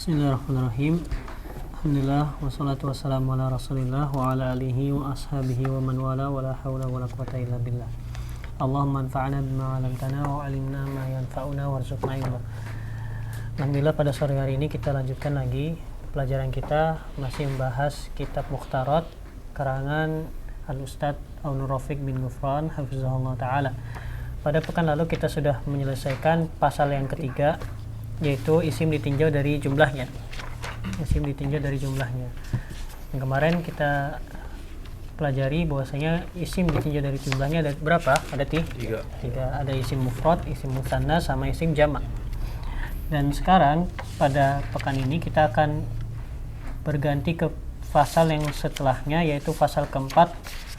Bismillahirrahmanirrahim. Alhamdulillah wassalatu wassalamu ala Rasulillah wa ala alihi wa ashabihi wa man wala wa la haula wa la quwwata illa billah. Allahumma anfa'na bima 'allamtana wa 'allimna ma yanfa'una warzuqna ilma. Alhamdulillah pada sore hari ini kita lanjutkan lagi pelajaran kita, masih membahas kitab Mukhtarat karangan Al-Ustadz Aunur Rafiq bin Ghufran hafizahullah ta'ala. Pada pekan lalu kita sudah menyelesaikan pasal yang ketiga, yaitu isim ditinjau dari jumlahnya. Isim ditinjau dari jumlahnya. Yang kemarin kita pelajari bahwasanya isim ditinjau dari jumlahnya ada berapa? Ada tiga. Ada isim mufrad, isim musanna, sama isim jamak. Dan sekarang pada pekan ini kita akan berganti ke pasal yang setelahnya, yaitu pasal keempat,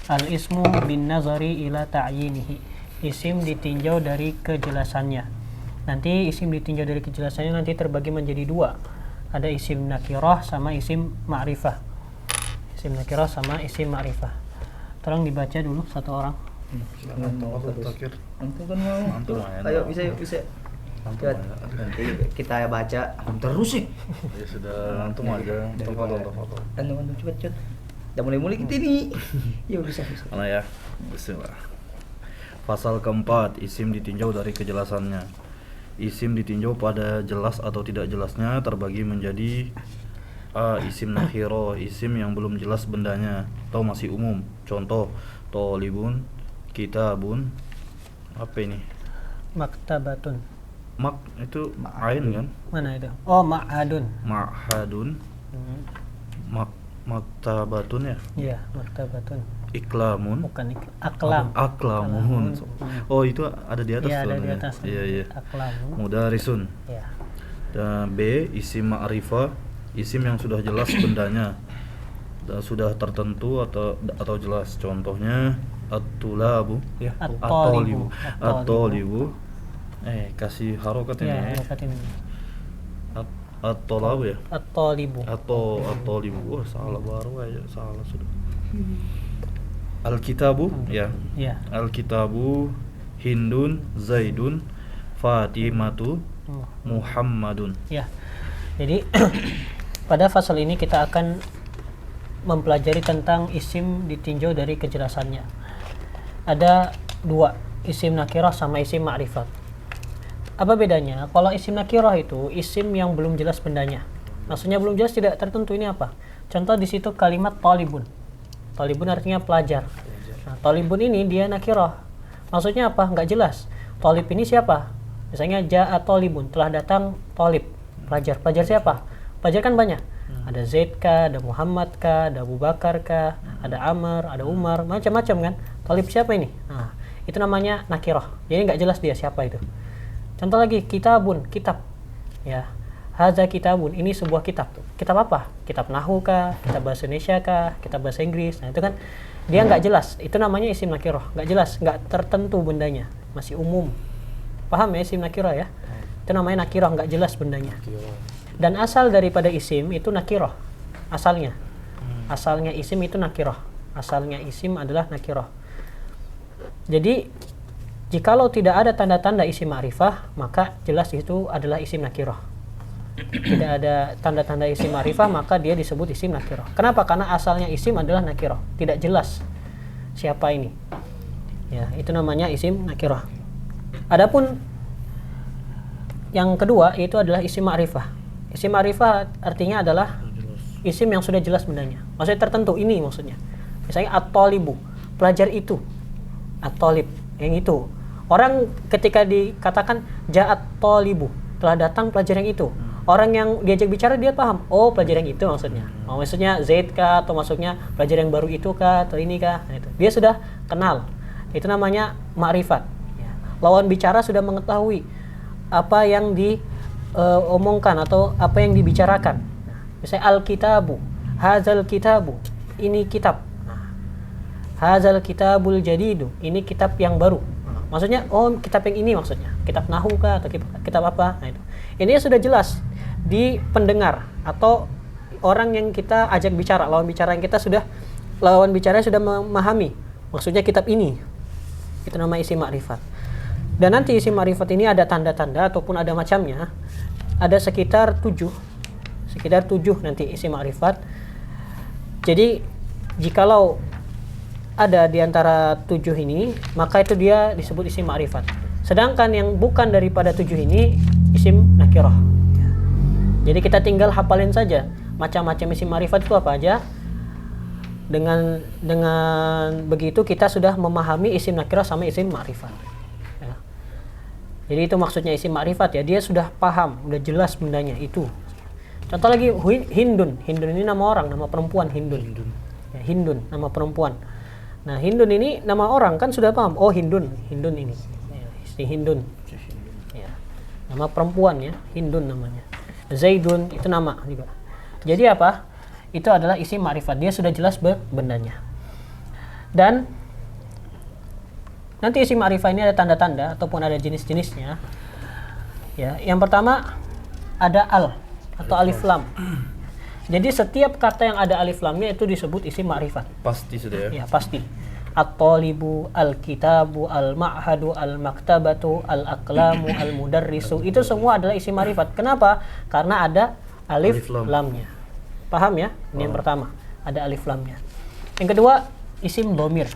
al-ismu bin nazari ila ta'yinihi. Isim ditinjau dari kejelasannya. Nanti isim ditinjau dari kejelasannya nanti terbagi menjadi dua. Ada isim nakirah sama isim ma'rifah. Isim nakirah sama isim ma'rifah. Tolong dibaca dulu satu orang. Ayo bisa. Nanti kita baca terus sih. Ya sudah, antum aja. Foto. Antum cepet. Udah mulai kita ini. Ya bisa. Mana ya? Bismillah. Pasal keempat, isim ditinjau dari kejelasannya. Isim ditinjau pada jelas atau tidak jelasnya terbagi menjadi A. Isim nakhiro, isim yang belum jelas bendanya atau masih umum. Contoh, tolibun, kitabun. Apa ini? Maktabatun. Mak itu ain kan? Mana itu? Oh, ma'hadun. Ma'hadun. Maktabatun ya? Iya, maktabatun. Iklamun. Bukan aklam. Aklamun. Oh, itu ada di atas. Iya, ada di tuh. atas. Iya. Aklamun. Mudarisun. Iya. Dan B, isim ma'rifah, isim yang sudah jelas bendanya. Dan sudah tertentu atau jelas. Contohnya at-tulabu, ya, At-talibu. at-talibu. Kasih harokat ini. Iya, harokat ini. At-tolabu ya? At-talibu. At-talibu. Wah, salah baru aja, salah sudah. Al-kitabu ya. Iya. Al-kitabu Hindun, Zaidun, Fatimatu, Muhammadun. Ya. Jadi pada fasal ini kita akan mempelajari tentang isim ditinjau dari kejelasannya. Ada dua, isim nakirah sama isim ma'rifat. Apa bedanya? Kalau isim nakirah itu isim yang belum jelas bendanya. Maksudnya belum jelas, tidak tertentu ini apa. Contoh di situ kalimat talibun. Talibun artinya pelajar. Nah, talibun ini dia nakirah. Maksudnya apa? Nggak jelas. Talib ini siapa? Misalnya ja'a talibun, telah datang talib, pelajar. Pelajar siapa? Pelajar kan banyak. Ada Zaid kah, ada Muhammad kah, ada Abu Bakar kah, ada Amr, ada Umar, macam-macam kan. Talib siapa ini? Nah, itu namanya nakirah. Jadi nggak jelas dia siapa itu. Contoh lagi, kitabun, kitab. Ya. Hadza kitabun, ini sebuah kitab. Kitab apa? Kitab nahwu kah, kitab bahasa Indonesia kah, kitab bahasa Inggris. Nah, itu kan dia nggak jelas. Itu namanya isim nakirah, nggak jelas, nggak tertentu bendanya, masih umum. Paham ya isim nakirah ya? Itu namanya nakirah, nggak jelas bendanya. Dan asal daripada isim itu nakirah. Asalnya. Asalnya isim itu nakirah. Asalnya isim adalah nakirah. Jadi jikalau tidak ada tanda-tanda isim ma'rifah, maka jelas itu adalah isim nakirah. Tidak ada tanda-tanda isim ma'rifah, maka dia disebut isim nakirah. Kenapa? Karena asalnya isim adalah nakirah, tidak jelas siapa ini. Ya, itu namanya isim nakirah. Adapun yang kedua itu adalah isim ma'rifah. Isim ma'rifah artinya adalah isim yang sudah jelas bendanya. Maksudnya tertentu, ini maksudnya. Misalnya at-talibu, pelajar itu. At-talib, yang itu. Orang ketika dikatakan ja'at talibu, telah datang pelajar yang itu. Orang yang diajak bicara dia paham, oh pelajar yang itu maksudnya. Oh, maksudnya Zaid kah, atau maksudnya pelajar yang baru itu kah, atau ini kah. Nah, itu. Dia sudah kenal. Itu namanya ma'rifat. Ya. Lawan bicara sudah mengetahui apa yang diomongkan atau apa yang dibicarakan. Nah, misalnya al-kitabu, hazal kitabu, ini kitab. Nah, hazal kitabul jadidu, ini kitab yang baru. Maksudnya, oh kitab yang ini maksudnya. Kitab nahwu kah, atau kitab apa. Nah, itu. Ini sudah jelas di pendengar atau orang yang kita ajak bicara, lawan bicara sudah memahami maksudnya kitab ini. Itu nama isim ma'rifat. Dan nanti isim ma'rifat ini ada tanda-tanda ataupun ada macamnya. Ada sekitar 7 sekitar 7 nanti isim ma'rifat. Jadi jikalau ada di antara 7 ini, maka itu dia disebut isim ma'rifat. Sedangkan yang bukan daripada 7 ini isim nakirah. Jadi kita tinggal hafalin saja macam-macam isim ma'rifat itu apa aja. Dengan begitu kita sudah memahami isim nakirah sama isim ma'rifat. Ya. Jadi itu maksudnya isim ma'rifat ya, dia sudah paham, sudah jelas bendanya itu. Contoh lagi Hindun. Hindun ini nama orang, nama perempuan Hindun. Ya, Hindun nama perempuan. Nah, Hindun ini nama orang kan sudah paham. Oh, Hindun ini. Ya, istri Hindun. Ya. Nama perempuan ya, Hindun namanya. Zaidun itu nama juga. Jadi apa? Itu adalah isim ma'rifat. Dia sudah jelas bendanya. Dan nanti isim ma'rifat ini ada tanda-tanda ataupun ada jenis-jenisnya. Ya, yang pertama ada al atau alif lam. Jadi setiap kata yang ada alif lamnya itu disebut isim ma'rifat. Pasti sudah ya. Ya, pasti. At-talibu, al-kitabu, al-ma'hadu, al-maktabatu, al-aqlamu, al-mudarrisu, itu semua adalah isim ma'rifat. Kenapa? Karena ada alif lamnya. Paham ya? Ini yang pertama, ada alif lamnya. Yang kedua, isim domir.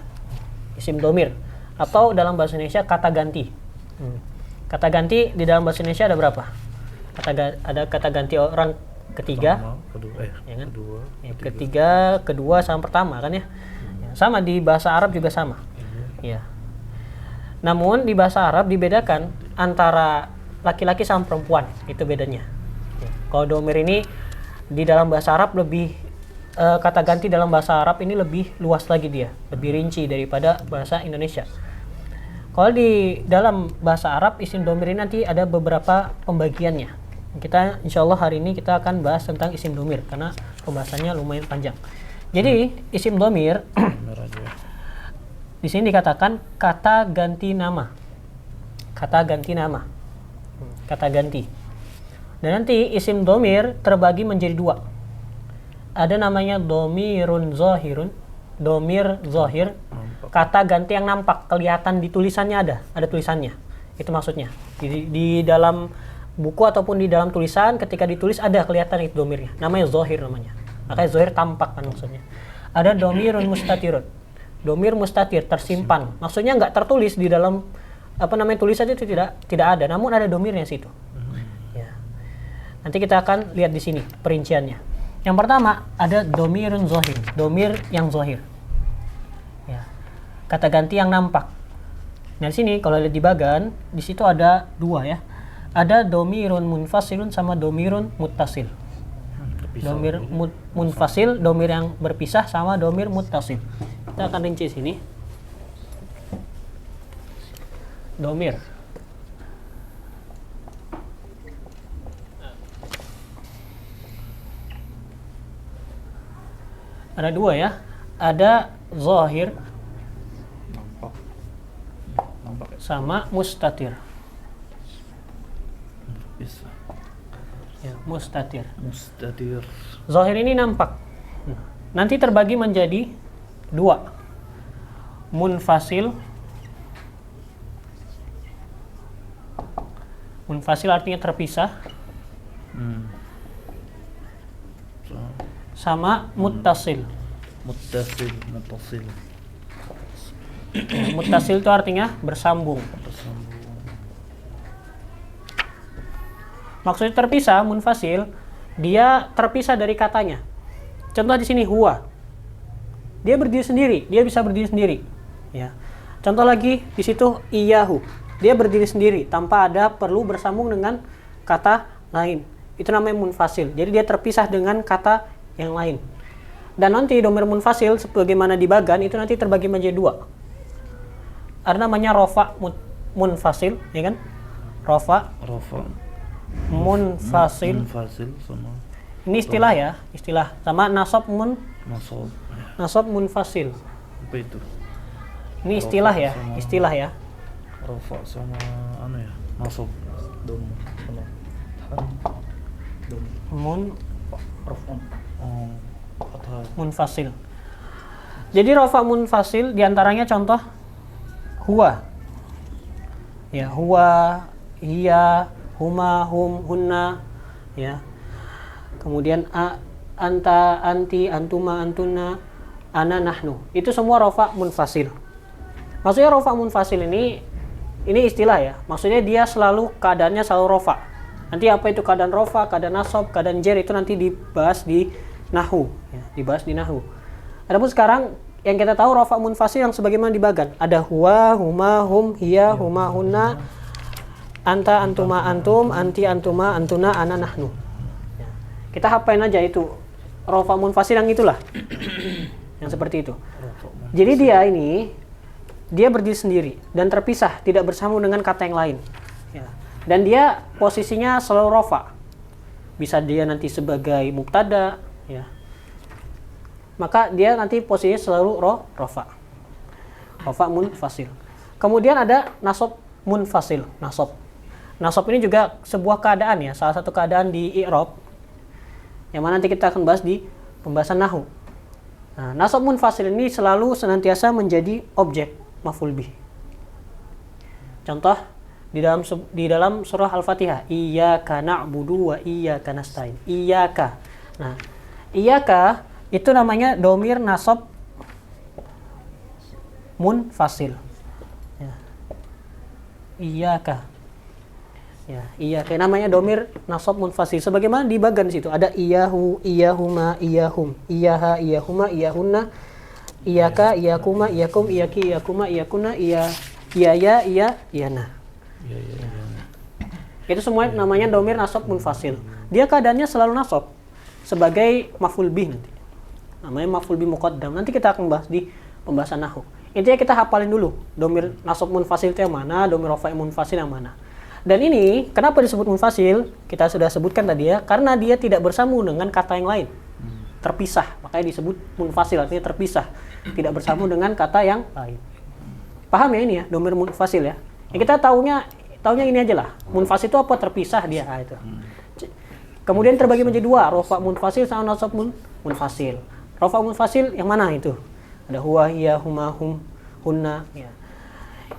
Isim domir atau dalam bahasa Indonesia kata ganti. Kata ganti di dalam bahasa Indonesia ada berapa? Ada kata ganti orang ketiga, ketiga, kedua sama pertama kan ya. Sama di bahasa Arab juga sama. Ya. Namun di bahasa Arab dibedakan antara laki-laki sama perempuan, itu bedanya. Ya. Kalau domir ini di dalam bahasa Arab lebih kata ganti dalam bahasa Arab ini lebih luas lagi dia, lebih rinci daripada bahasa Indonesia. Kalau di dalam bahasa Arab isim domir ini nanti ada beberapa pembagiannya. Kita insyaallah hari ini kita akan bahas tentang isim domir karena pembahasannya lumayan panjang. Jadi isim domir di sini dikatakan kata ganti nama, kata ganti nama, kata ganti. Dan nanti isim domir terbagi menjadi dua. Ada namanya domirun zahirun, domir zahir, kata ganti yang nampak, kelihatan di tulisannya ada tulisannya. Itu maksudnya. Di dalam buku ataupun di dalam tulisan ketika ditulis ada kelihatan itu domirnya. Namanya zahir namanya. Makanya zahir tampak kan maksudnya. Ada domirun mustatirun. Domir mustatir tersimpan. Maksudnya nggak tertulis di dalam tulisan itu tidak ada, namun ada domirnya situ. Ya. Nanti kita akan lihat di sini perinciannya. Yang pertama ada domirun zahir, domir yang zahir. Ya. Kata ganti yang nampak. Nah, di sini kalau lihat di bagan, di situ ada dua ya. Ada domirun munfasilun sama domirun muttasil. Domir munfasil, domir yang berpisah, sama domir muttasil. Kita akan rinci sini. Domir. Ada dua ya. Ada zahir sama mustatir. Bisa. Ya, mustatir. Mustatir. Zahir ini nampak. Nanti terbagi menjadi dua. Munfasil. Munfasil artinya terpisah. Sama muttasil. Muttasil. Muttasil itu artinya bersambung. Maksudnya terpisah, munfasil, dia terpisah dari katanya. Contoh di sini huwa. Dia berdiri sendiri, dia bisa berdiri sendiri. Ya. Contoh lagi di situ iyahu. Dia berdiri sendiri tanpa ada perlu bersambung dengan kata lain. Itu namanya munfasil. Jadi dia terpisah dengan kata yang lain. Dan nanti domir munfasil sebagaimana di bagan itu nanti terbagi menjadi dua. Ada namanya rofa munfasil, ya kan? Rofa munfasil sama ini istilah ya, istilah sama nasab munfasil. Apa itu? Ini istilah ya, istilah ya. Rafa sama nasab dom munfasil. Jadi rafa munfasil diantaranya contoh huwa. Ya, huwa, hiya, huma, hum, hunna, ya. kemudian anta, anti, antuma, antuna, ana, nahnu. Itu semua rofa munfasil. Maksudnya rofa munfasil ini istilah ya. Maksudnya dia selalu keadaannya selalu rofa. Nanti apa itu keadaan rofa, keadaan nasab, keadaan jer itu nanti dibahas di nahwu, ya, dibahas di nahwu. Adapun sekarang yang kita tahu rofa munfasil yang sebagaimana dibagan. Ada huwa, huma, hum, hiya, huma, hunna, anta, antuma, antum, anti, antuma, antuna, ana, nahnu. Ya. Kita hafalin aja itu rofa munfasil yang itulah. Yang seperti itu. Jadi dia berdiri sendiri dan terpisah, tidak bersambung dengan kata yang lain. Ya. Dan dia posisinya selalu rofa. Bisa dia nanti sebagai mubtada, ya. Maka dia nanti posisinya selalu rofa. Rofa munfasil. Kemudian ada nasab munfasil. Nasab ini juga sebuah keadaan ya, salah satu keadaan di i'rab. Yang mana nanti kita akan bahas di pembahasan nahwu. Nah, nasab munfasil ini selalu senantiasa menjadi objek maf'ul bih. Contoh di dalam surah Al-Fatihah, iyyaka na'budu wa iyyaka nasta'in. Iyyaka. Nah, iyyaka itu namanya domir nasab munfasil. Ya. Iyyaka. Ya, iyyaka namanya domir nasab munfasil. Sebagaimana dibagan di situ ada iyyahu, iyyahuma, iyyahum, iyyaha, iyyahuma, iyyahunna, iyyaka, iyyakuma, iyyakum, iyyaki, iyyakuma, iyyakunna, iyaya, iyana. Itu semua namanya domir nasab munfasil. Dia keadaannya selalu nasab sebagai maf'ul bih nanti. Namanya maf'ul bih muqaddam. Nanti kita akan bahas di pembahasan nahwu. Intinya kita hafalin dulu domir nasab munfasil itu yang mana, domir rafa' munfasil yang mana. Dan ini kenapa disebut munfasil? Kita sudah sebutkan tadi ya, karena dia tidak bersambung dengan kata yang lain. Terpisah, makanya disebut munfasil, artinya terpisah, tidak bersambung dengan kata yang lain. Paham ya ini ya, domir munfasil ya? Yang kita taunya ini aja lah. Munfasil itu apa? Terpisah dia, itu. Kemudian terbagi menjadi dua, rafa' munfasil sama nasab munfasil. Rafa' munfasil yang mana itu? Ada huwa, hiya, huma, hum, hunna, ya.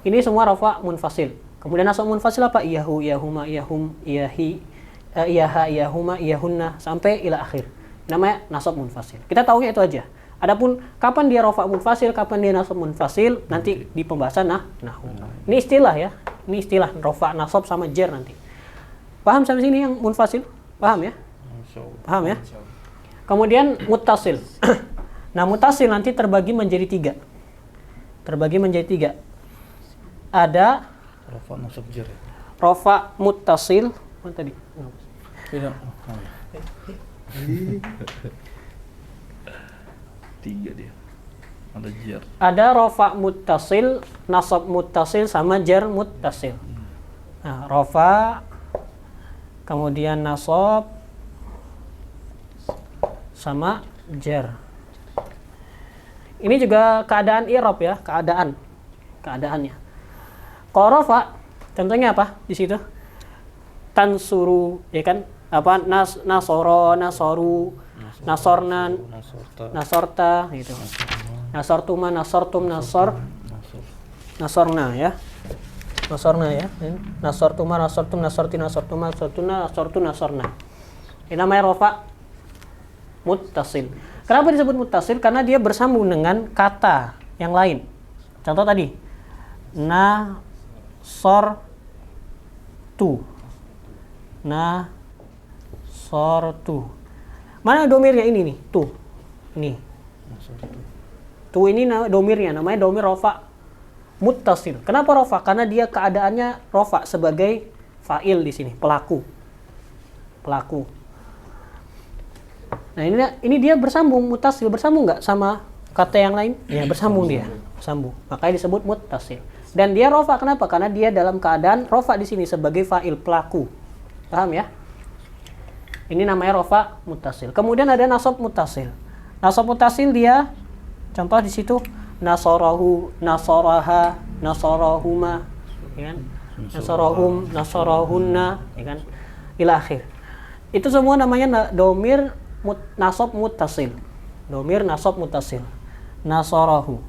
Ini semua rafa' munfasil. Kemudian nasab munfasil apa? Iyahu, iyahuma, iyahum, iyahi, iyaha, iyahuma, iyahunna, sampai ila akhir. Namanya nasab munfasil. Kita tahunya itu aja. Adapun kapan dia rafa' munfasil, kapan dia nasab munfasil, nanti di pembahasan nahwu. Ini istilah ya. Ini istilah rafa', nasab sama jer nanti. Paham sampai sini yang munfasil? Paham ya? Paham ya? Kemudian muttasil. Nah, muttasil nanti terbagi menjadi tiga. Ada Rafa nasab jer. rafa' muttasil. Mana tadi? Tidak. Tiga dia. Ada jer. Ada rafa' muttasil, nasab muttasil sama jar muttasil. Nah, rafa' kemudian nasab sama jar. Ini juga keadaan i'rab ya, keadaannya. Kalau rafa' contohnya apa di situ? Tansuru, ya kan? Apa nasoro, nasoru, nasorna, nasorta gitu. Nasortuma, nasortum, nasorna ya. Nasorna ya. Nasortuma, nasortum, nasorti, nasortuma, nasortuna, nasortu, nasorna. Ini namanya rafa' muttasil. Kenapa disebut muttasil? Karena dia bersambung dengan kata yang lain. Contoh tadi, nasortu. Mana domirnya ini nih? Tuh. Ini. Tuh ini domirnya, namanya domir rafa' muttasil. Kenapa rafa'? Karena dia keadaannya rafa' sebagai fa'il di sini, pelaku. Nah, ini dia bersambung, muttasil. Bersambung nggak sama kata yang lain? Ya, bersambung dia. Bersambung. Makanya disebut muttasil. Dan dia rafa', kenapa? Karena dia dalam keadaan rafa' di sini sebagai fa'il, pelaku. Paham ya? Ini namanya rafa' muttasil. Kemudian ada nasab muttasil. Nasab muttasil dia contoh di situ nasarahu, nasaraha, nasarahuma, ya kan? Nasarahum, nasarahunna, ya kan? Ila akhir. Itu semua namanya domir nasab muttasil. Domir nasab muttasil. Nasarahu.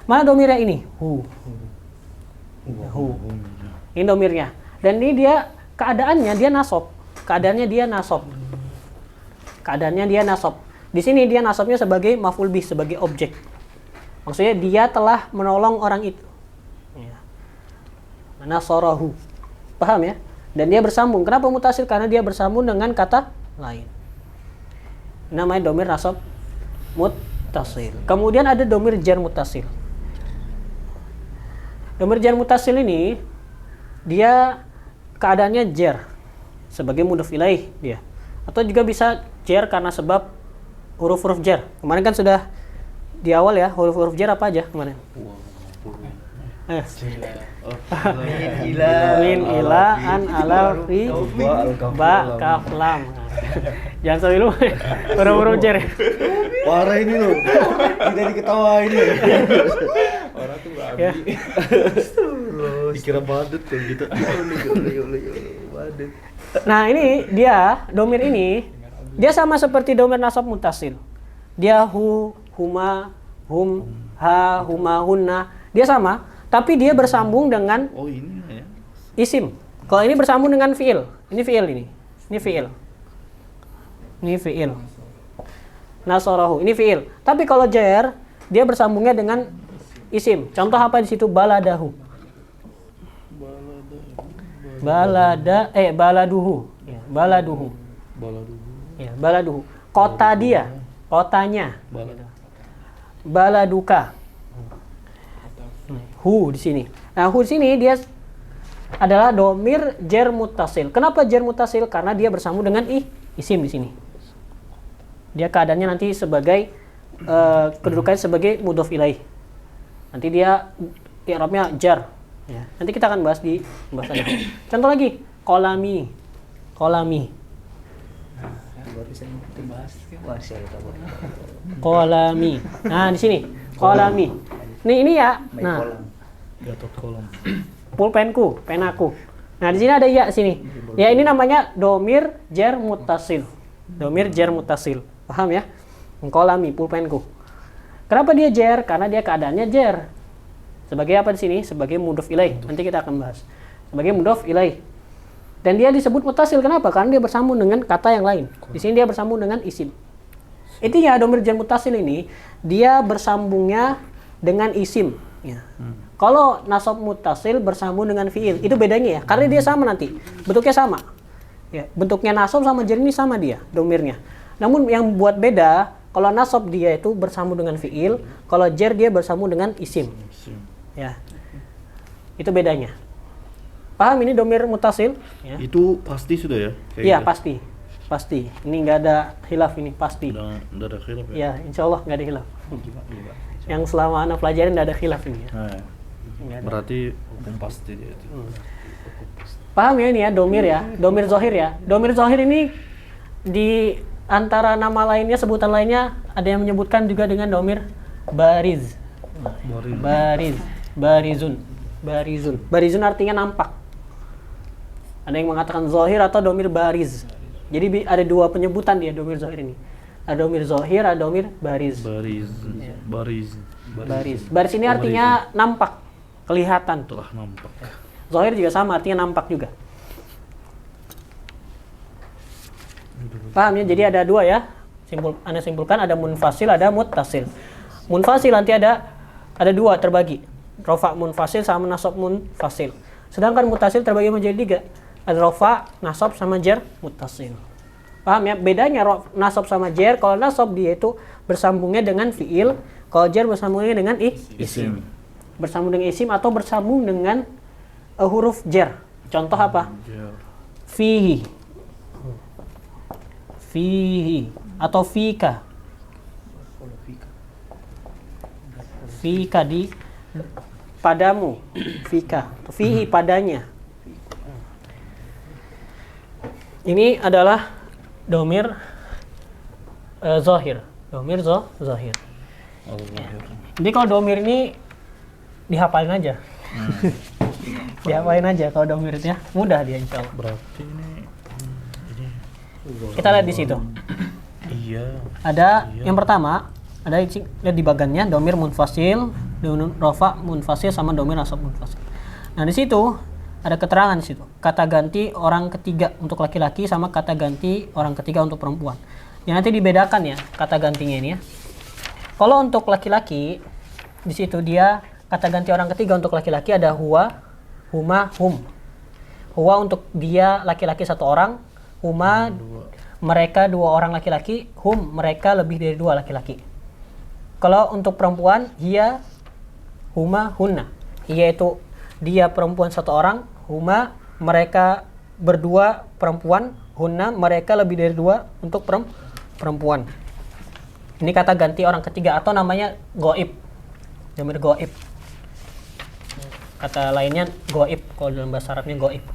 Mana domirnya ini? Hu. Ini domirnya. Dan ini dia keadaannya dia nasab. Keadaannya dia nasab. Keadaannya dia nasab. Di sini dia nasabnya sebagai maf'ul bih, sebagai objek. Maksudnya dia telah menolong orang itu. Ya. Nasarahu. Paham ya? Dan dia bersambung. Kenapa mutasil? Karena dia bersambung dengan kata lain. Namanya domir nasab muttasil. Kemudian ada domir jar muttasil. Domir jar muttasil ini dia keadaannya jar sebagai mudhof ilaih dia. Atau juga bisa jar karena sebab huruf-huruf jar. Kemarin kan sudah di awal ya, huruf-huruf jar apa aja kemarin? Min ila an ala fi ba kaf lam. Jangan sampai lu huruf-huruf jar. Parah ini loh. Tidak diketawain ya. Orang tuh Ya. Dikira badut kayak gitu. Badut. Nah, ini dia domir ini dia sama seperti domir nasab muttasil. Dia hu, huma, hum, ha, huma, hunna. Dia sama, tapi dia bersambung dengan Oh ini ya. isim. Kalau ini bersambung dengan fiil. Ini fiil ini. Ini fiil. Ini fiil. Nasarahu. Ini fiil. Tapi kalau jar, dia bersambungnya dengan isim. Contoh apa di situ? Baladahu. Baladuhu. Ya, baladuhu. Ya, baladuhu. Kota dia, kotanya. Baladuka. Hu di sini. Nah, hu di sini dia adalah domir jar muttasil. Kenapa jar muttasil? Karena dia bersambung dengan isim di sini. Dia keadaannya nanti sebagai kedudukannya sebagai mudhof ilaih. Nanti dia i'rabnya jar. Ya. Nanti kita akan bahas di pembahasan. Contoh lagi, kolami. Kolami. Kolami. Nah, di sini. Kolami. Ini ya. Nah, Gatot kolam. pulpenku, penaku. Nah, di sini ada ya sini. Ya, ini namanya domir jar muttasil. Domir jar muttasil. Paham ya? Kolami, pulpenku. Kenapa dia jar? Karena dia keadaannya jar. Sebagai apa di sini? Sebagai mudhof ilaih. Nanti kita akan bahas. Sebagai mudhof ilaih. Dan dia disebut muttasil. Kenapa? Karena dia bersambung dengan kata yang lain. Di sini dia bersambung dengan isim. Intinya domir jar muttasil ini dia bersambungnya dengan isim. Ya. Kalau nasab muttasil bersambung dengan fiil, itu bedanya ya. Karena dia sama nanti. Bentuknya sama. Ya, bentuknya nasab sama jar ini sama dia, domirnya. Namun yang buat beda, kalau nasab dia itu bersambung dengan fiil, kalau jar dia bersambung dengan isim. Ya. Itu bedanya. Paham ini domir muttasil? Ya. Itu pasti sudah ya? Kayak Iya, gitu. pasti. Pasti. Ini nggak ada khilaf ini, pasti. Udah ada khilaf ya? Ya, insya Allah nggak ada khilaf. Yang selama anak pelajarin nggak ada khilaf ini ya. Nah, Nggak ada. berarti hukum pasti dia itu. Paham ya ini ya, domir ya, domir zohir ya. Domir zohir ini di antara nama lainnya, sebutan lainnya ada yang menyebutkan juga dengan domir bariz. Bariz, barizun, barizun. Barizun artinya nampak. Ada yang mengatakan zohir atau domir bariz. Jadi ada dua penyebutan dia domir zohir ini. Ada domir zohir, ada domir bariz. Bariz. Baris. Baris ini artinya nampak, kelihatan. Telah nampak. Zohir juga sama, artinya nampak juga. Paham ya? Jadi ada dua ya. Anda simpulkan ada munfasil, ada muttasil. Munfasil nanti ada dua terbagi. Rofa munfasil sama nasab munfasil. Sedangkan muttasil terbagi menjadi tiga. Ada rofa, nasab sama jar muttasil. Paham ya? Bedanya nasab sama jar, kalau nasab dia itu bersambungnya dengan fiil, kalau jar bersambungnya dengan isim. Bersambung dengan isim atau bersambung dengan huruf jar. Contoh apa? Fihi. Fihi atau fika. Fika di padamu. Fika. Fihi padanya. Ini adalah domir zohir. Domir zohir. Jadi kalau domir ini dihafalin aja. Dihafalin aja kalau domir itu ya. Mudah dia insya Allah. Berarti ini Kita lihat di situ. iya. Ada yang pertama, ada lihat di bagannya domir munfasil, domir rofa munfasil sama domir nasab munfasil. Nah, di situ ada keterangan di situ. Kata ganti orang ketiga untuk laki-laki sama kata ganti orang ketiga untuk perempuan. Ya nanti dibedakan ya kata gantinya ini ya. Kalau untuk laki-laki di situ dia kata ganti orang ketiga untuk laki-laki ada huwa, huma, hum. Huwa untuk dia laki-laki satu orang, huma mereka dua orang laki-laki, hum mereka lebih dari dua laki-laki. Kalau untuk perempuan, hiya, huma, hunna. Hiya itu dia perempuan satu orang, huma mereka berdua perempuan, hunna mereka lebih dari dua untuk perempuan. Ini kata ganti orang ketiga atau namanya goib. Dhamir goib. Kata lainnya goib, kalau dalam bahasa Arabnya goib.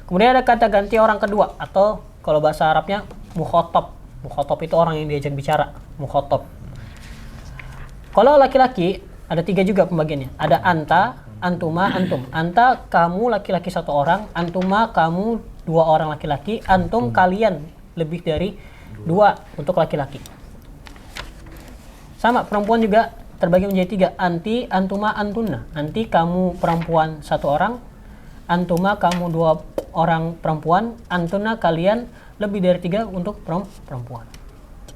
Kemudian ada kata ganti orang kedua atau kalau bahasa Arabnya mukhotob. Mukhotob itu orang yang diajak bicara, mukhotob. Kalau laki-laki ada 3 juga pembagiannya. Ada anta, antuma, antum. Anta kamu laki-laki satu orang, antuma kamu 2 orang laki-laki, antum kalian lebih dari 2 untuk laki-laki. Sama perempuan juga terbagi menjadi 3. Anti, antuma, antunna. Anti kamu perempuan satu orang, antuma kamu 2 orang perempuan, antuna kalian lebih dari 3 untuk perempuan.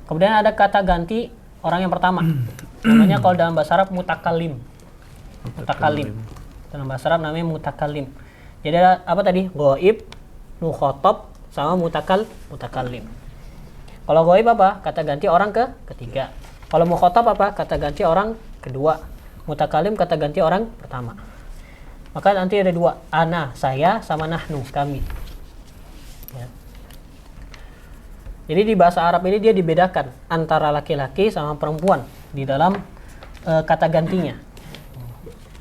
Kemudian ada kata ganti orang yang pertama. Namanya kalau dalam bahasa Arab mutakalim. Mutakalim. Dalam bahasa Arab namanya mutakalim. Jadi ada apa tadi? Ghaib, mukhatab sama mutakalim. Kalau ghaib apa? Kata ganti orang ketiga. Kalau mukhatab apa? Kata ganti orang kedua. Mutakalim kata ganti orang pertama. Maka nanti ada 2, ana saya sama nahnu kami. Ya. Jadi di bahasa Arab ini dia dibedakan antara laki-laki sama perempuan di dalam kata gantinya.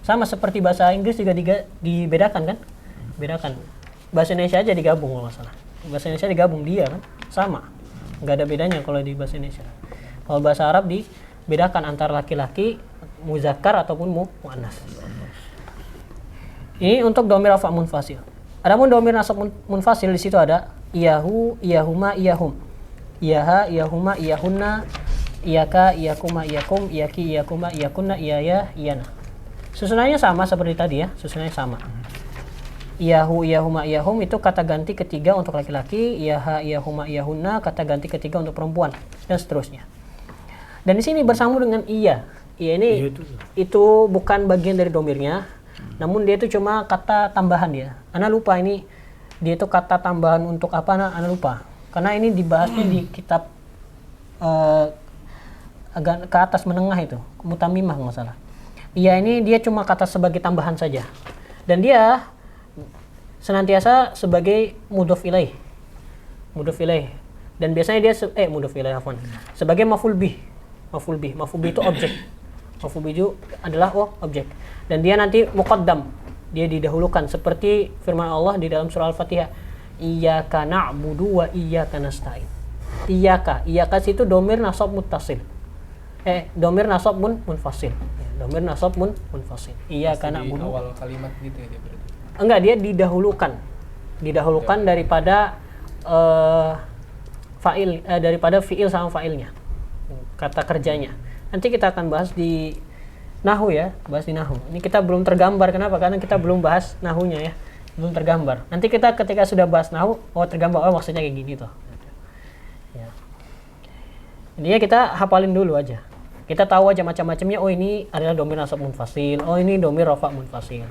Sama seperti bahasa Inggris juga dibedakan kan? Bedakan. Bahasa Indonesia aja digabung kalau nggak salah. Bahasa Indonesia digabung dia kan? Sama. Nggak ada bedanya kalau di bahasa Indonesia. Kalau bahasa Arab dibedakan antara laki-laki, muzakkar ataupun muannas. Ini untuk dhamir rafa' munfasil. Adapun dhamir nasab munfasil di situ ada iyahu, iyahuma, iyahum. Iyaha, iyahuma, iyahunna, iyaka, iyakuma, iyakum, iyaki, iyakuma, iyakunna, iyaya, iyana. Susunannya sama seperti tadi ya, susunannya sama. Iyahu, iyahuma, iyahum itu kata ganti ketiga untuk laki-laki, iyaha, iyahuma, iyahunna kata ganti ketiga untuk perempuan dan seterusnya. Dan di sini bersambung dengan iya. Iya ini itu bukan bagian dari domirnya, namun dia itu cuma kata tambahan dia. Ana lupa ini dia itu kata tambahan untuk apa? Ana lupa. Karena ini dibahasnya di kitab agak ke atas menengah itu, mutamimah nggak salah. Iya ini dia cuma kata sebagai tambahan saja. Dan dia senantiasa sebagai mudhof ilaih. Mudhof ilaih. Dan biasanya dia mudhof ilaih afwan. Sebagai maf'ul bih. Maf'ul bih. Maf'ul bih itu objek. Maf'ul bih itu adalah objek. Dan dia nanti muqaddam. Dia didahulukan seperti firman Allah di dalam surah Al-Fatihah. Iyyaka na'budu wa iyyaka nasta'in. Iyyaka itu domir nasab muttasil. Domir nasab munfasil. Domir nasab munfasil. Iyyaka na'budu. Awal kalimat gitu ya dia berarti. Enggak, dia didahulukan. Didahulukan daripada fa'il daripada fi'il sama fa'ilnya. Kata kerjanya. Nanti kita akan bahas di nahu ya, bahas di nahu. Ini kita belum tergambar kenapa? Karena kita belum bahas nahunya ya. Belum tergambar. Nanti kita ketika sudah bahas nahu, tergambar maksudnya kayak gini tuh. Ya. Intinya kita hafalin dulu aja. Kita tahu aja macam-macamnya. Oh ini adalah domir nasab munfasil. Oh ini domir rafa' munfasil.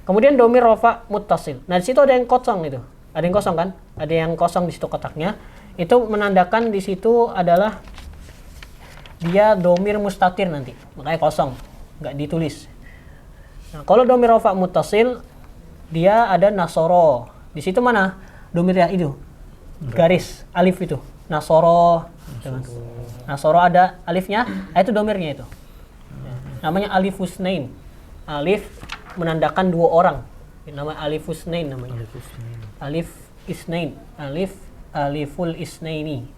Kemudian domir rafa' muttasil. Nah di situ ada yang kosong itu. Ada yang kosong kan? Ada yang kosong di situ kotaknya. Itu menandakan di situ adalah dia domir mustatir nanti. Makanya kosong, nggak ditulis. Nah kalau domir rafa' muttasil dia ada nasoro. Di situ mana? Domirnya itu. Garis alif itu. Nasoro. Nasoro ada alifnya, itu domirnya itu. Namanya alif husnain. Alif menandakan 2 orang. Nama alif husnain namanya. Alif isnain. Aliful isnaini.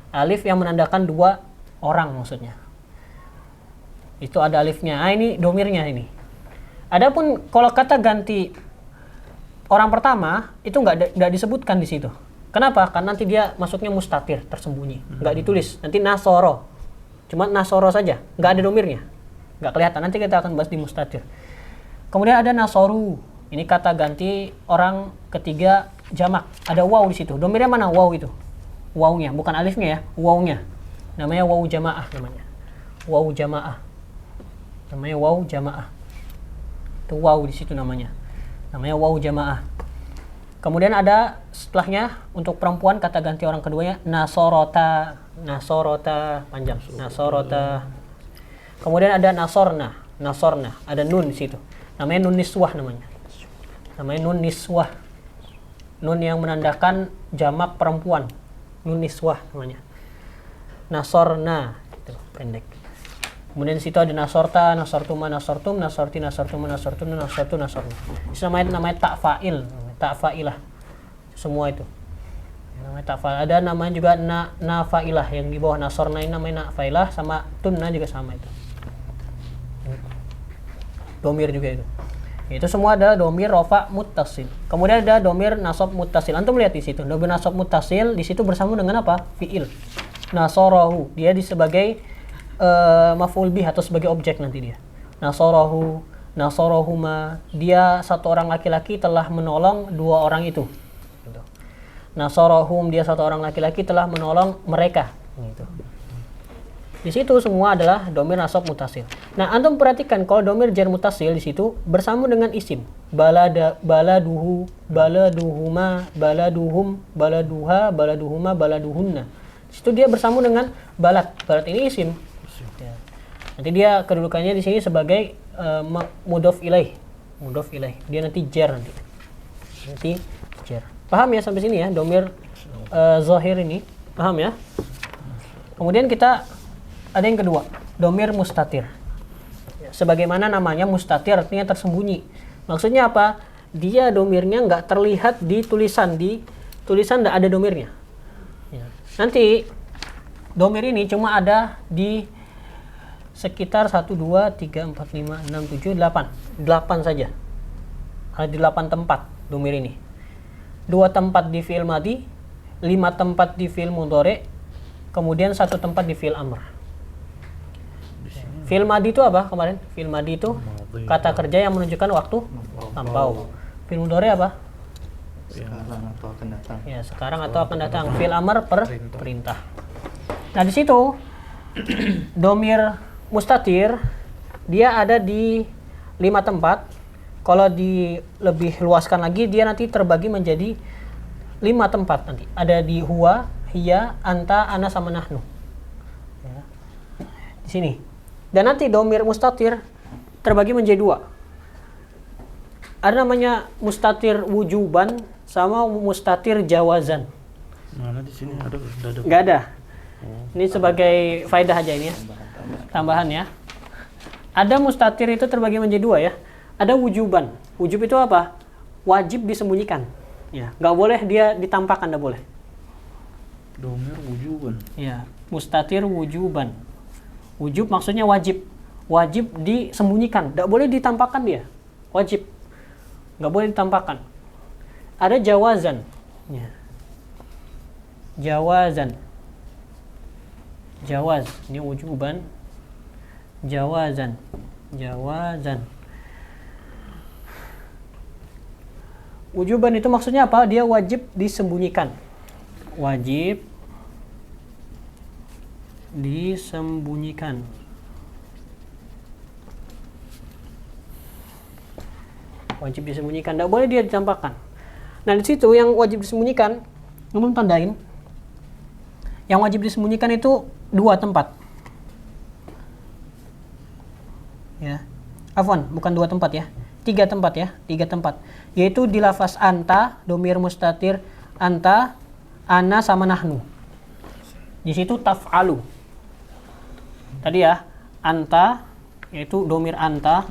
Alif yang menandakan 2 orang maksudnya. Itu ada alifnya. Ini domirnya ini. Adapun kalau kata ganti orang pertama itu nggak disebutkan di situ. Kenapa? Karena nanti dia masuknya mustatir, tersembunyi, nggak ditulis. Nanti nasoro, cuma nasoro saja, nggak ada domirnya, nggak kelihatan. Nanti kita akan bahas di mustatir. Kemudian ada nasoru, Ini kata ganti orang ketiga jamak. Ada waw di situ. Domirnya mana waw itu? Wawnya, bukan alifnya ya, wawnya. Namanya waw jamaah namanya. Waw jamaah. Namanya waw jamaah. Itu waw di situ namanya. Namanya waw jamaah. Kemudian ada setelahnya untuk perempuan kata ganti orang keduanya nasorota. Nasorota panjang. Nasorota. Kemudian ada nasorna. Nasorna. Ada nun di situ. Namanya nun niswah namanya. Namanya nun niswah. Nun yang menandakan jamak perempuan. Nun niswah namanya. Nasorna itu pendek. Kemudian di situ ada nasorta, nasortuma, nasortum, nasorti, nasortuma, nasortum, nasortu, nasorna. Itu namanya tak fa'il, tak fa'ilah. Semua itu. Namanya tak fa'il. Ada namanya juga na fa'ilah yang di bawah nasorna ini namanya na fa'ilah, sama tunna juga sama itu. Domir juga itu. Itu semua adalah domir rofa muttasil. Kemudian ada domir nasab muttasil. Antum lihat di situ. Domir nasab muttasil di situ bersambung dengan apa? Fiil. Nasarahu. Dia sebagai maf'ul bih atau sebagai objek nanti dia. Nasarahu, nasarahuma. Dia satu orang laki-laki telah menolong dua orang itu. Gitu. Nasarahum. Dia satu orang laki-laki telah menolong mereka. Gitu. Di situ semua adalah domir nasab mutasil. Nah, antum perhatikan kalau domir jar mutasil di situ bersambung dengan isim. Baladuhu, baladuhuma, baladuhum, baladuha, baladuhuma, baladuhunna. Di situ dia bersambung dengan balad. Balad ini isim. Ya. Nanti dia kedudukannya di sini sebagai mudhof ilaih. Mudhof ilaih. Dia nanti jar nanti. Nanti jar. Paham ya sampai sini ya domir zahir ini? Paham ya? Kemudian kita ada yang kedua, domir mustatir. Sebagaimana namanya mustatir artinya tersembunyi. Maksudnya apa? Dia domirnya nggak terlihat di tulisan. Di tulisan nggak ada domirnya. Ya. Nanti domir ini cuma ada di sekitar 1, 2, 3, 4, 5, 6, 7, 8. 8 saja. Ada di 8 tempat domir ini. 2 tempat di fi'il madhi, 5 tempat di fi'il mudhari, kemudian 1 tempat di fi'il amr. Fi'il madhi itu apa kemarin? Fi'il madhi itu kata kerja yang menunjukkan waktu lampau. Fi'il mudhari apa? Sekarang atau akan datang. Ya, sekarang atau akan datang. Fi'il amr perintah. Nah, di situ domir mustatir dia ada di 5 tempat. Kalau lebih luaskan lagi dia nanti terbagi menjadi 5 tempat nanti. Ada di huwa, hiya, anta, ana sama nahnu. Ya. Di sini. Dan nanti domir mustatir terbagi menjadi 2. Ada namanya mustatir wujuban sama mustatir jawazan. Mana di sini ada? Nggak ada. Ini sebagai faedah aja ini ya. Tambahan ya. Ada mustatir itu terbagi menjadi 2 ya. Ada wujuban. Wujub itu apa? Wajib disembunyikan. Ya, nggak boleh dia ditampakkan, nggak boleh. Domir wujuban. Ya, mustatir wujuban. Wujub maksudnya wajib. Wajib disembunyikan. Nggak boleh ditampakkan dia. Wajib. Nggak boleh ditampakkan. Ada jawazan. Ya. Jawazan. Jawaz. Ini wujuban. Jawazan. Jawazan. Wujuban itu maksudnya apa? Dia wajib disembunyikan. Wajib disembunyikan. Wajib disembunyikan. Tidak boleh dia ditampakkan. Nah, di situ yang wajib disembunyikan, belum tandain. Yang wajib disembunyikan itu 2 tempat. Ya. Afwan, bukan 2 tempat ya. 3 tempat ya. 3 tempat. Yaitu di lafaz anta, domir mustatir anta, ana sama nahnu. Di situ taf'alu. Tadi ya, anta yaitu domir anta.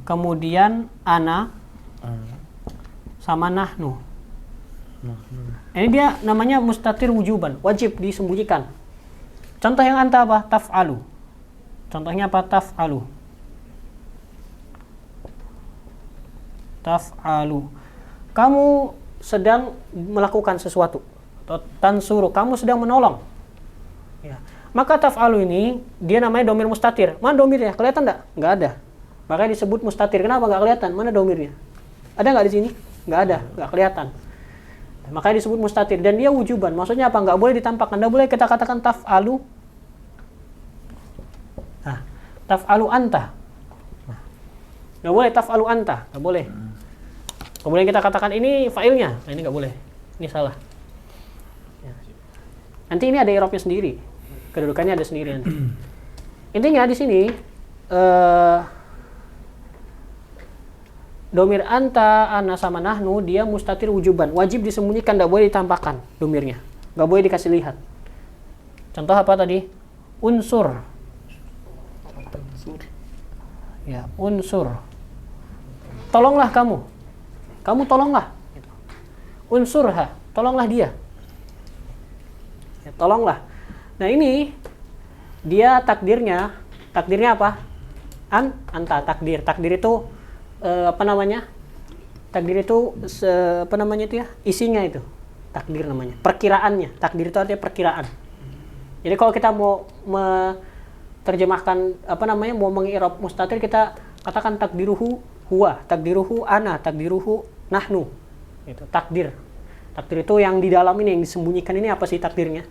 Kemudian ana sama nahnu. Ini dia namanya mustatir wujuban, wajib disembunyikan. Contoh yang anta apa? Taf'alu. Contohnya apa? Taf'alu. Taf'alu. Kamu sedang melakukan sesuatu. Tansuru, kamu sedang menolong. Ya. Maka taf'alu ini dia namanya domir mustatir. Mana domirnya? Kelihatan enggak? Enggak ada. Makanya disebut mustatir. Kenapa? Nggak kelihatan. Mana domirnya? Ada nggak di sini? Nggak ada, nggak kelihatan. Makanya disebut mustatir. Dan dia wujuban. Maksudnya apa? Nggak boleh ditampakkan. Nggak boleh kita katakan taf'alu. Nah, taf'alu anta. Nah, nggak boleh taf'alu anta. Nggak boleh. Kemudian kita katakan ini fa'ilnya. Nah, ini nggak boleh. Ini salah. Ya. Nanti ini ada i'rabnya sendiri. Kedudukannya ada sendiri nanti. Intinya di sini domir anta, ana sama nahnu dia mustatir wujuban, wajib disembunyikan, tidak boleh ditampakkan domirnya, nggak boleh dikasih lihat. Contoh apa tadi? Unsur. Ya, unsur. Tolonglah kamu. Kamu tolonglah. Unsurha, tolonglah dia. Ya, tolonglah. Nah ini dia takdirnya apa? Anta takdir. Takdir itu apa namanya? Takdir itu apa namanya itu ya? Isinya itu. Takdir namanya. Perkiraannya. Takdir itu artinya perkiraan. Jadi kalau kita mau terjemahkan apa namanya? Mau mengi'rab mustatir, kita katakan takdiruhu huwa, takdiruhu ana, takdiruhu nahnu. Itu takdir. Takdir itu yang di dalam ini, yang disembunyikan ini apa sih takdirnya?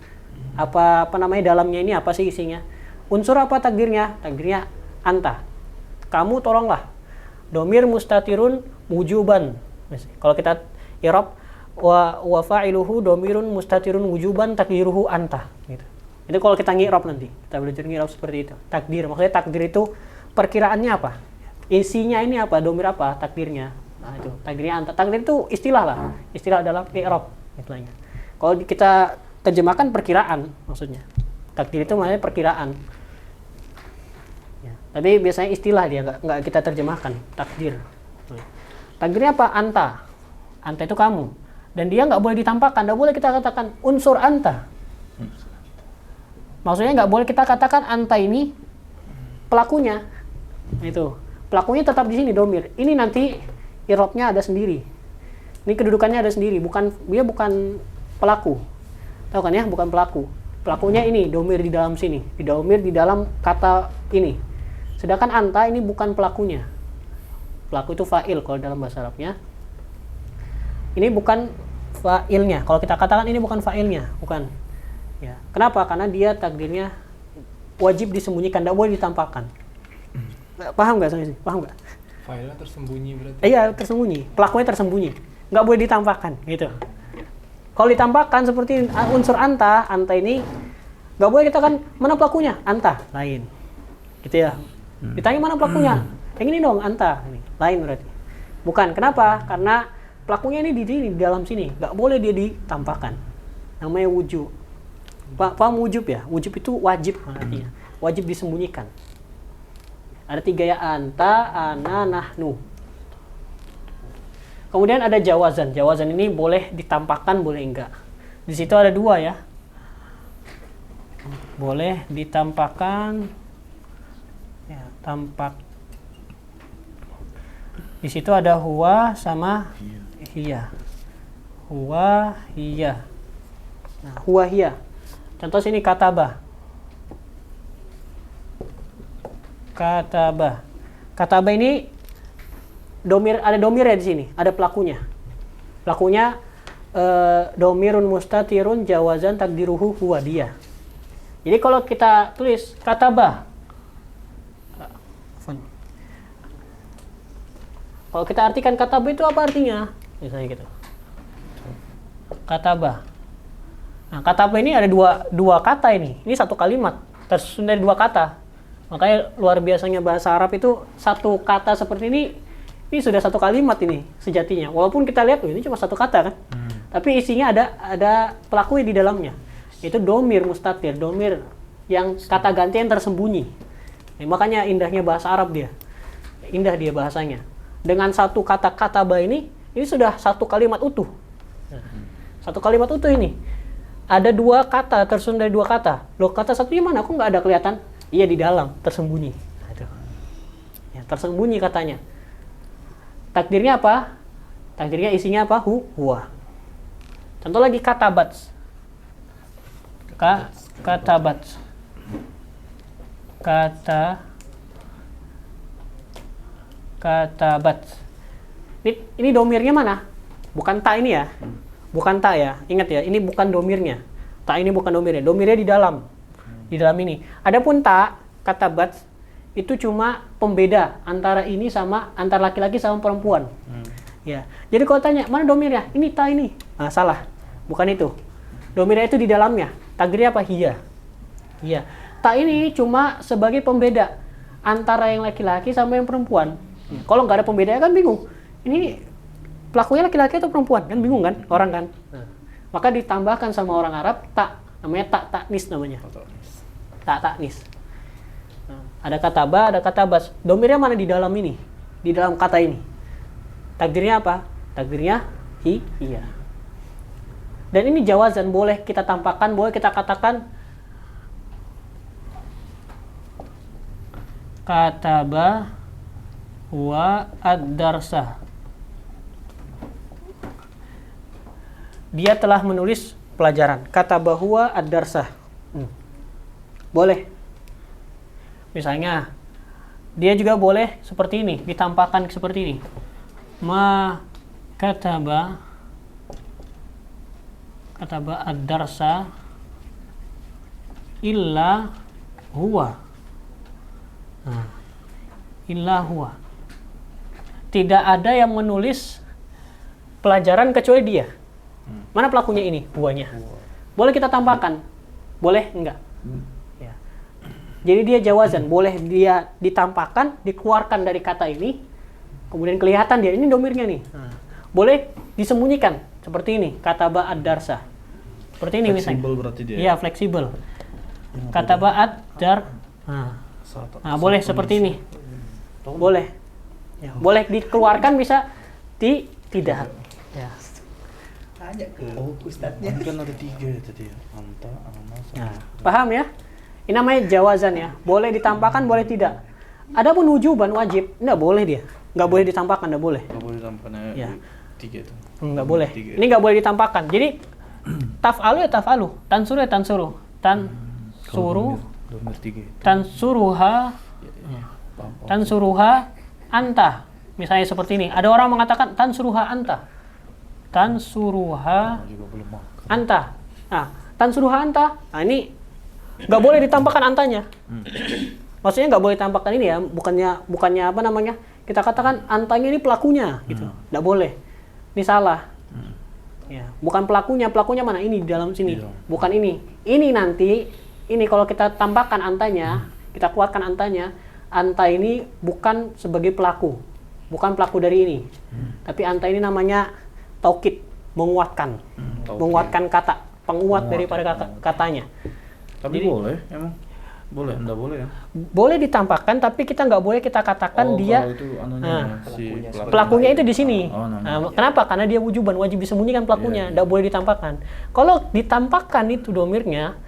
Apa namanya dalamnya ini apa sih isinya? Unsur apa takdirnya? Takdirnya anta. Kamu tolonglah. Domir mustatirun wujuban. Kalau kita i'rab wa fa'iluhu domirun mustatirun wujuban takdiruhu anta gitu. Itu kalau kita ngi'rab nanti. Kita belajar ngi'rab seperti itu. Takdir, maksudnya takdir itu perkiraannya apa? Isinya ini apa? Domir apa? Takdirnya. Nah, itu takdirnya anta. Takdir itu istilah lah. Istilah dalam i'rab istilahnya. Kalau kita terjemahkan perkiraan maksudnya. Takdir itu maksudnya perkiraan. Ya, tapi biasanya istilah dia nggak kita terjemahkan takdir. Takdirnya apa? Anta. Anta itu kamu. Dan dia nggak boleh ditampakkan. Nggak boleh kita katakan unsur anta. Maksudnya nggak boleh kita katakan anta ini pelakunya. Itu pelakunya tetap di sini domir. Ini nanti i'rabnya ada sendiri. Ini kedudukannya ada sendiri. Dia bukan pelaku. Tahu kan ya? Bukan pelaku. Pelakunya ini domir di dalam sini. Domir di dalam kata ini. Sedangkan anta ini bukan pelakunya. Pelaku itu fa'il kalau dalam bahasa Arabnya. Ini bukan fa'ilnya. Kalau kita katakan ini bukan fa'ilnya, bukan. Ya. Kenapa? Karena dia takdirnya wajib disembunyikan, tidak boleh ditampakkan. Paham nggak sampai sini? Paham nggak? Filenya tersembunyi berarti. Iya, tersembunyi. Pelakunya tersembunyi. Nggak boleh ditampakkan, gitu. Kalau ditampakkan seperti unsur anta ini nggak boleh kita kan mana pelakunya? Anta, lain. Gitu ya. Ditanya mana pelakunya? Yang ini dong, anta. Ini. Lain berarti. Bukan. Kenapa? Karena pelakunya ini di dalam sini. Nggak boleh dia ditampakkan. Namanya wujub. Paham wujub ya? Wujub itu wajib artinya. Wajib disembunyikan. Ada 3 ya, anta, ana, nahnu. Kemudian ada jawazan. Jawazan ini boleh ditampakkan, boleh enggak. Di situ ada 2 ya. Boleh ditampakkan. Ya, tampak. Di situ ada huwa sama hiya. Huwa, hiya. Nah, huwa, hiya. Contoh sini katabah. Katabah ini ada domir ya di sini, ada pelakunya. Pelakunya domirun mustatirun jawazan takdiruhu huwa dia. Jadi kalau kita tulis katabah, kalau kita artikan katabah itu apa artinya? Misalnya gitu. Katabah. Nah, katabah ini ada dua kata ini. Ini satu kalimat tersusun dari 2 kata. Makanya luar biasanya bahasa Arab itu satu kata seperti ini sudah satu kalimat ini sejatinya. Walaupun kita lihat ini cuma satu kata kan. Tapi isinya ada pelakunya di dalamnya. Itu domir mustatir, domir yang kata ganti yang tersembunyi. Nah, makanya indahnya bahasa Arab dia. Indah dia bahasanya. Dengan satu kata-kata ini sudah satu kalimat utuh. Satu kalimat utuh ini. Ada 2 kata, tersusun dari 2 kata. Loh, kata satunya mana? Kok nggak ada kelihatan? Iya, di dalam, tersembunyi. Nah, itu. Ya, tersembunyi katanya. Takdirnya apa? Takdirnya isinya apa? Huwa. Contoh lagi katabat. Katabat. katabat. Ini domirnya mana? Bukan ta ini ya. Bukan ta ya. Ingat ya, ini bukan domirnya. Ta ini bukan domirnya. Domirnya di dalam. Di dalam ini. Adapun ta, katabat, itu cuma pembeda antara ini sama antara laki-laki sama perempuan. Ya. Jadi kalau tanya, mana domirnya? Ini ta ini. Nah, salah. Bukan itu. Domirnya itu di dalamnya. Takdirnya apa? Hiya. Iya. Ta ini cuma sebagai pembeda antara yang laki-laki sama yang perempuan. Kalau nggak ada pembedanya kan bingung. Ini pelakunya laki-laki atau perempuan? Kan bingung kan orang kan. Maka ditambahkan sama orang Arab tak, namanya tak taknis namanya. Tak taknis. Ada kata ba, ada kata bas. Domirnya mana di dalam ini? Di dalam kata ini. Takdirnya apa? Takdirnya iya. Dan ini jawazan, boleh kita tampakkan, boleh kita katakan kataba wa ad-darsa. Dia telah menulis pelajaran. Kataba huwa ad-darsa. Boleh. Misalnya, dia juga boleh seperti ini, ditampakkan seperti ini. Ma kataba ad-darsa illa huwa. Illa huwa. Tidak ada yang menulis pelajaran kecuali dia. Mana pelakunya ini? Huwanya. Boleh kita tampakkan? Boleh? Enggak. Ya. Jadi dia jawazan, boleh dia ditampakkan, dikeluarkan dari kata ini, kemudian kelihatan dia, ini domirnya nih. Boleh disembunyikan, seperti ini, kataba ad-darsa. Seperti ini misalnya. Fleksibel berarti dia. Iya, fleksibel. Kataba ad-dar. Nah, boleh seperti ini. Boleh. Ya, boleh dikeluarkan, bisa tidak. Ya. Tanya ke ustadznya. Kan ada 3 tadi ya. Anta, ana, Nah, paham ya? Ini namanya jawazan ya. Boleh ditampakkan, boleh tidak. Adapun wujuban wajib, enggak boleh dia. Enggak boleh ditampakkan, enggak boleh. Enggak boleh tampaknya Ya. 3 itu. Enggak boleh. 3. Ini enggak boleh ditampakkan. Jadi taf'alu ya taf'alu, tansuru ya tansuru. Tansuru, Domir 3 itu. tansuruha, Paham. tansuruha anta. Misalnya seperti ini. Ada orang mengatakan tansuruha anta. Tansuruha Juga belum makan. anta. Nah, tansuruha anta. Nah, ini nggak boleh ditampakkan antanya. Maksudnya nggak boleh ditampakkan ini ya. Bukannya apa namanya? Kita katakan antanya ini pelakunya, gitu. Nggak boleh. Ini salah. Ya, bukan pelakunya. Pelakunya mana? Ini di dalam sini. Iya. Bukan ini. Ini nanti. Ini kalau kita tampakkan antanya, kita kuatkan antanya. Anta ini bukan sebagai pelaku. Bukan pelaku dari ini. Tapi anta ini namanya taukid, menguatkan. Menguatkan kata, penguat daripada katanya. Tapi Jadi- boleh emang. Boleh, enggak boleh ya? Boleh ditampakkan, tapi kita nggak boleh kita katakan dia kalau itu anunya Nah, si pelakunya itu di sini. Oh, Nah, kenapa? Karena dia wujuban, wajib disembunyikan pelakunya, nggak boleh ditampakkan. Kalau ditampakkan itu domirnya,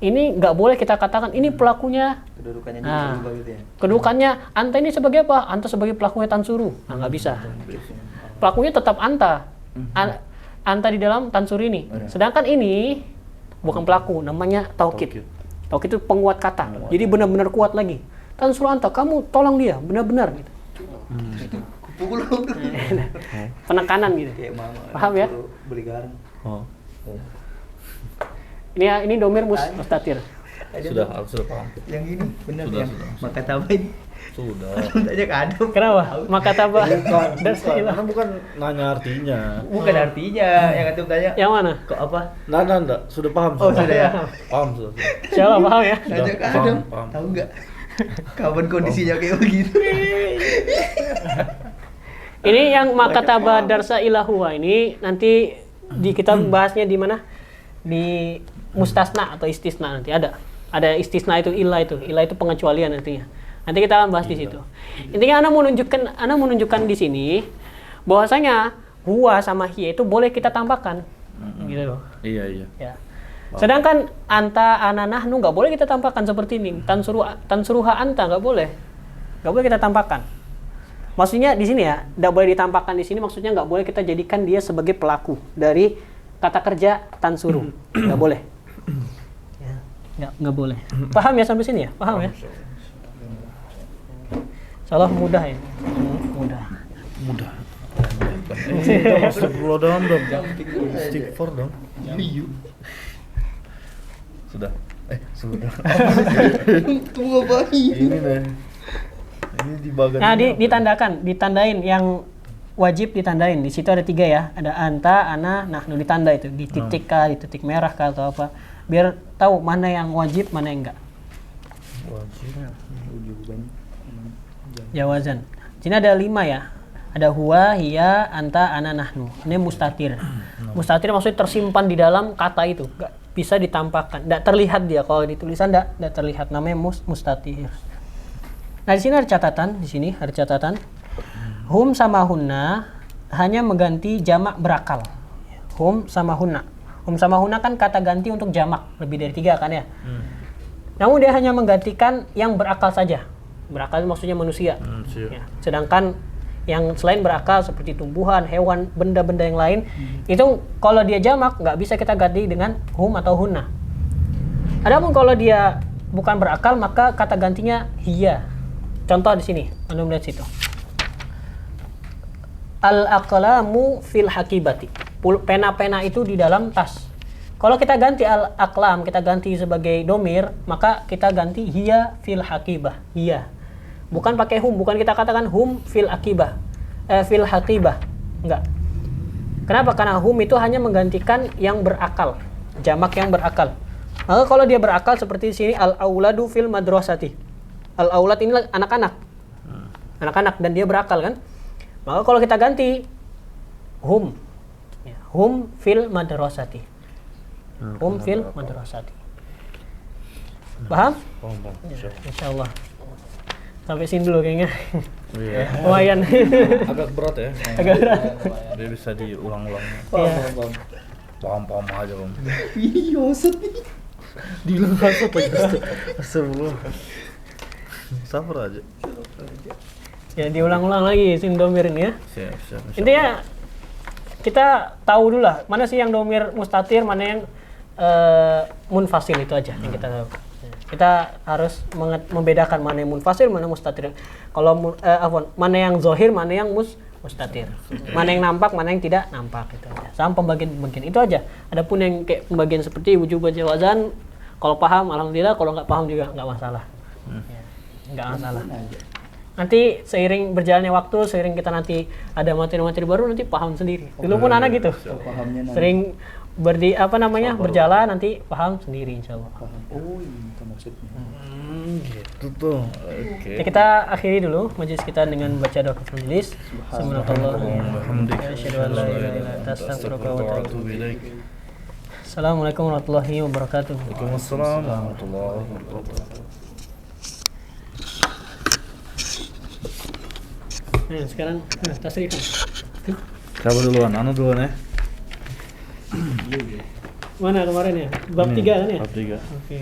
ini nggak boleh kita katakan ini pelakunya. Kedudukannya Nah. juga berubah gitu ya. Kedudukannya anta ini sebagai apa? Anta sebagai pelakunya tansuru. Nah, nggak bisa. Pelakunya tetap anta. Anta di dalam tansur ini. Sedangkan ini bukan pelaku, namanya taukid. Taukid itu penguat kata. Jadi benar-benar kuat lagi. Tansur anta, kamu tolong dia, benar-benar gitu. Pukul lu. Penekanan gitu. Kayak mama. Paham ya? suruh Beli garam. Oh. Ini domir mustatir. Sudah, aku sudah paham. Yang ini benar Sudah, yang sudah. maka tambahin. Sudah. Tanya ke Adam. Kenapa? Maka tabah Bukan, dan karena bukan nanya artinya. Bukan artinya yang Adam tanya. Yang mana? Kok apa? Nana enggak, sudah paham. Oh, sudah ya. Paham sudah. Siapa paham ya? Tanya ke Paham, Adam. paham. Tahu nggak? Kapan kondisinya kayak begitu? Ini yang makataba darsa ilahuwa ini nanti kita bahasnya di mana? Di mustasna atau istisna nanti ada. Ada istisna itu ilah itu pengecualian nantinya. Nanti kita akan bahas di situ. Intinya Ana mau menunjukkan di sini bahwasanya huwa sama hiya itu boleh kita tambahkan. Gitu loh. Iya. Ya. Sedangkan anta ana nahnu nggak boleh kita tampakkan seperti ini. Tansuruha anta nggak boleh. Nggak boleh kita tampakkan. Maksudnya di sini ya, nggak boleh ditampakkan di sini maksudnya nggak boleh kita jadikan dia sebagai pelaku dari kata kerja tansuru. Nggak boleh. Ya, nggak boleh. Paham ya sampai sini ya? Paham ya? Salah mudah ya. mudah. Mudah. Astagfirullahaladzim dong. Istighfar dong. Sudah. Sudah. Tunggu apa Ini deh. Ini di bagian. Nah, ditandain yang wajib ditandain. Di situ ada 3 ya. Ada anta, ana, nahnu ditanda itu. Di titik kah, di titik merah kah atau apa. Biar tahu mana yang wajib, mana yang enggak. Wajib. Jawazan. Di sini ada 5 ya. Ada huwa, hiya, anta, ana, nahnu. Ini mustatir. Mustatir maksudnya tersimpan di dalam kata itu. Enggak bisa ditampakkan. Enggak terlihat dia kalau di tulisan enggak terlihat. Namanya mustatir. Nah, di sini ada catatan, Hum sama hunna hanya mengganti jamak berakal. Hum sama hunna. Hum sama hunna kan kata ganti untuk jamak, lebih dari 3 kan ya. Namun dia hanya menggantikan yang berakal saja. Berakal maksudnya manusia. Ya. Sedangkan yang selain berakal seperti tumbuhan, hewan, benda-benda yang lain, itu kalau dia jamak nggak bisa kita ganti dengan hum atau hunna. Adapun kalau dia bukan berakal maka kata gantinya hiya. Contoh di sini, Anda melihat situ. Al-aqlamu fil hakibati. Pena-pena itu di dalam tas. Kalau kita ganti al-aqlam, kita ganti sebagai domir, maka kita ganti hiya fil hakibah. Hiya. Bukan pakai hum, bukan kita katakan hum fil akibah. Fil hakibah. Enggak. Kenapa? Karena hum itu hanya menggantikan yang berakal. Jamak yang berakal. Maka kalau dia berakal seperti di sini al-auladu fil madrasati. Al-aulad ini anak-anak. Anak-anak dan dia berakal kan? Maka kalau kita ganti hum. Ya, hum fil madrasati. Hum fil madrasati. Paham? Paham. Ya, insyaallah. Sampai sini dulu kayaknya. Iya. Lumayan. Agak berat ya. Agak berat. Dia bisa diulang-ulang. Iya. Paham aja om. Iya, Ustaz nih. Diulang apa lagi? Astagfirullah. Sabar aja. Ya diulang-ulang lagi sindomir ini ya. Siap. Intinya kita tahu dulu lah mana sih yang domir mustatir, mana yang munfasil, itu aja yang kita tahu. Kita harus membedakan mana yang munfasil, mana mustatir. Kalau mana yang zohir, mana yang mustatir. Mana yang nampak, mana yang tidak nampak, itu aja. Sama pembagian itu aja. Adapun yang kayak pembagian seperti wujub jawazan, kalau paham alhamdulillah, kalau nggak paham juga nggak masalah. Ya, nggak masalah. Nanti seiring berjalannya waktu, seiring kita nanti ada materi-materi baru, nanti paham sendiri. Dulu pun anak gitu. Sering berjalan nanti paham sendiri insyaallah. Oh, itu maksudnya. Gitu tuh. Oke. Ya, kita akhiri dulu majelis kita dengan baca doa majelis. Assalamualaikum warahmatullahi wabarakatuh. Waalaikumsalam warahmatullahi wabarakatuh. Nah, sekarang tasrif. Siapa duluan? Anu duluan ya. Mana kemarin ya? Bab 3 kan ya? Bab 3. Oke.